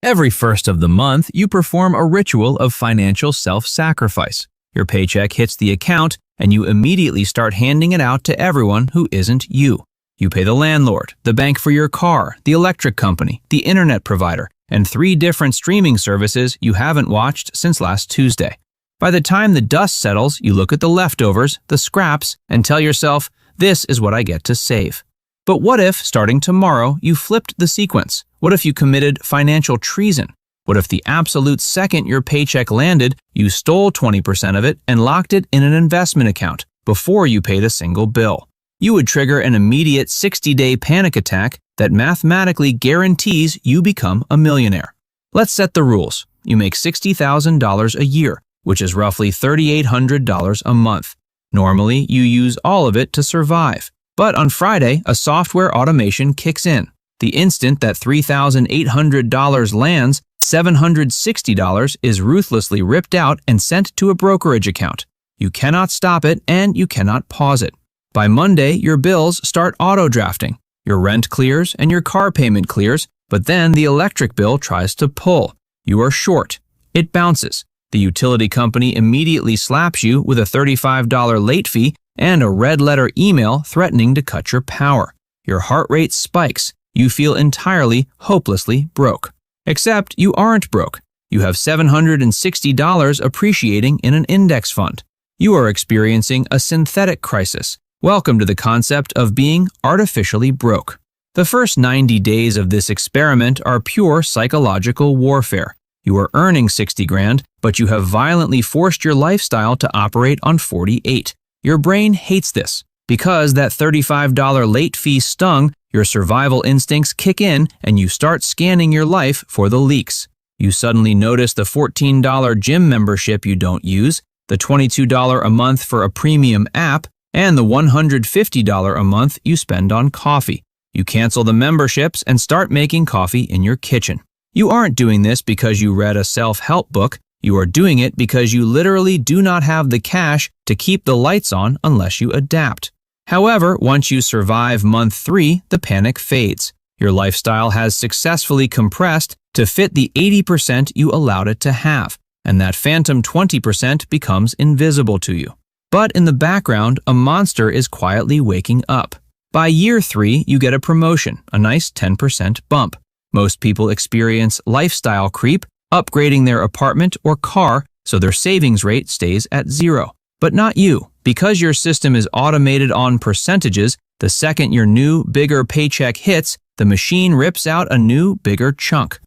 Every first of the month, you perform a ritual of financial self-sacrifice. Your paycheck hits the account, and you immediately start handing it out to everyone who isn't you. You pay the landlord, the bank for your car, the electric company, the internet provider, and 3 different streaming services you haven't watched since last Tuesday. By the time the dust settles, you look at the leftovers, the scraps, and tell yourself, this is what I get to save. But what if, starting tomorrow, you flipped the sequence? What if you committed financial treason? What if the absolute second your paycheck landed, you stole 20% of it and locked it in an investment account before you paid a single bill? You would trigger an immediate 60-day panic attack that mathematically guarantees you become a millionaire. Let's set the rules. You make $60,000 a year, which is roughly $3,800 a month. Normally, you use all of it to survive. But on Friday, a software automation kicks in. The instant that $3,800 lands, $760 is ruthlessly ripped out and sent to a brokerage account. You cannot stop it and you cannot pause it. By Monday, your bills start auto-drafting. Your rent clears and your car payment clears, but then the electric bill tries to pull. You are short. It bounces. The utility company immediately slaps you with a $35 late fee and a red-letter email threatening to cut your power. Your heart rate spikes. You feel entirely, hopelessly broke. Except you aren't broke. You have $760 appreciating in an index fund. You are experiencing a synthetic crisis. Welcome to the concept of being artificially broke. The first 90 days of this experiment are pure psychological warfare. You are earning 60 grand, but you have violently forced your lifestyle to operate on 48. Your brain hates this. Because that $35 late fee stung, your survival instincts kick in and you start scanning your life for the leaks. You suddenly notice the $14 gym membership you don't use, the $22 a month for a premium app, and the $150 a month you spend on coffee. You cancel the memberships and start making coffee in your kitchen. You aren't doing this because you read a self-help book. You are doing it because you literally do not have the cash to keep the lights on unless you adapt. However, once you survive month 3, the panic fades. Your lifestyle has successfully compressed to fit the 80% you allowed it to have, and that phantom 20% becomes invisible to you. But in the background, a monster is quietly waking up. By year 3, you get a promotion, a nice 10% bump. Most people experience lifestyle creep, upgrading their apartment or car so their savings rate stays at 0. But not you. Because your system is automated on percentages, the second your new, bigger paycheck hits, the machine rips out a new, bigger chunk.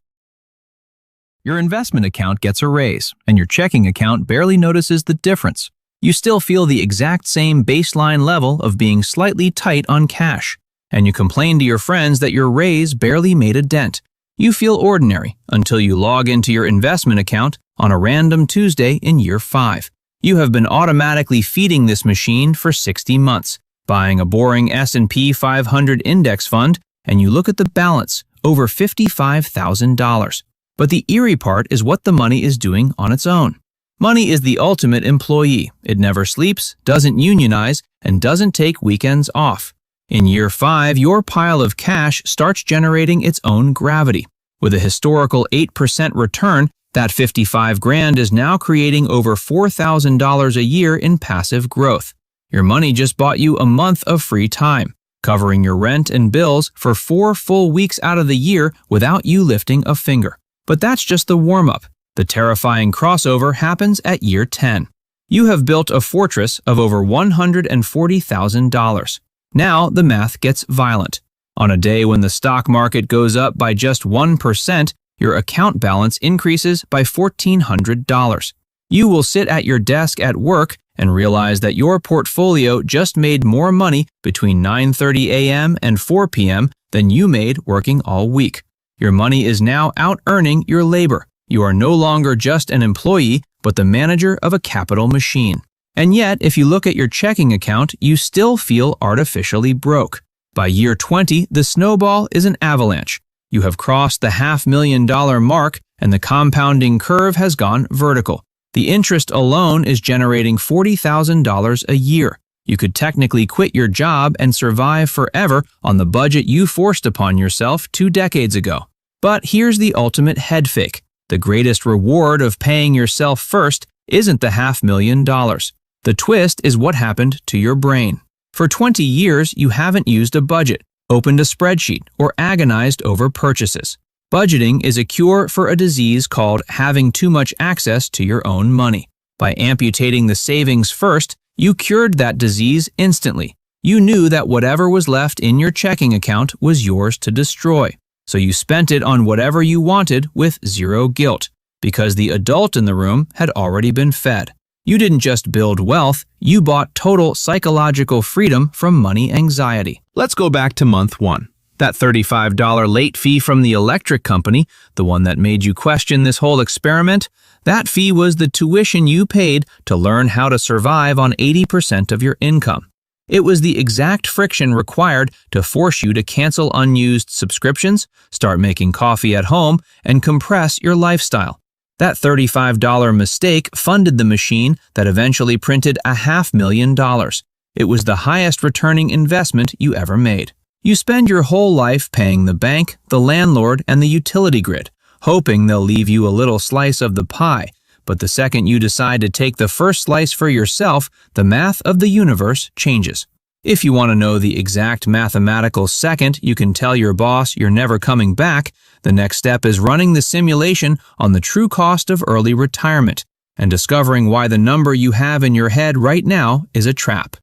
Your investment account gets a raise, and your checking account barely notices the difference. You still feel the exact same baseline level of being slightly tight on cash, and you complain to your friends that your raise barely made a dent. You feel ordinary until you log into your investment account on a random Tuesday in year 5. You have been automatically feeding this machine for 60 months, buying a boring S&P 500 index fund, and you look at the balance, over $55,000. But the eerie part is what the money is doing on its own. Money is the ultimate employee. It never sleeps, doesn't unionize, and doesn't take weekends off. In year 5, your pile of cash starts generating its own gravity. With a historical 8% return, that 55 grand is now creating over $4,000 a year in passive growth. Your money just bought you a month of free time, covering your rent and bills for 4 full weeks out of the year without you lifting a finger. But that's just the warm-up. The terrifying crossover happens at year 10. You have built a fortress of over $140,000. Now the math gets violent. On a day when the stock market goes up by just 1%, your account balance increases by $1,400. You will sit at your desk at work and realize that your portfolio just made more money between 9:30 a.m. and 4 p.m. than you made working all week. Your money is now out-earning your labor. You are no longer just an employee, but the manager of a capital machine. And yet, if you look at your checking account, you still feel artificially broke. By year 20, the snowball is an avalanche. You have crossed the $500,000 mark, and the compounding curve has gone vertical. The interest alone is generating $40,000 a year. You could technically quit your job and survive forever on the budget you forced upon yourself 2 decades ago. But here's the ultimate head fake. The greatest reward of paying yourself first isn't the $500,000. The twist is what happened to your brain. For 20 years, you haven't used a budget, opened a spreadsheet, or agonized over purchases. Budgeting is a cure for a disease called having too much access to your own money. By amputating the savings first, you cured that disease instantly. You knew that whatever was left in your checking account was yours to destroy. So you spent it on whatever you wanted with zero guilt, because the adult in the room had already been fed. You didn't just build wealth, you bought total psychological freedom from money anxiety. Let's go back to month 1. That $35 late fee from the electric company, the one that made you question this whole experiment, that fee was the tuition you paid to learn how to survive on 80% of your income. It was the exact friction required to force you to cancel unused subscriptions, start making coffee at home, and compress your lifestyle. That $35 mistake funded the machine that eventually printed $500,000. It was the highest returning investment you ever made. You spend your whole life paying the bank, the landlord, and the utility grid, hoping they'll leave you a little slice of the pie. But the second you decide to take the first slice for yourself, the math of the universe changes. If you want to know the exact mathematical second you can tell your boss you're never coming back, the next step is running the simulation on the true cost of early retirement and discovering why the number you have in your head right now is a trap.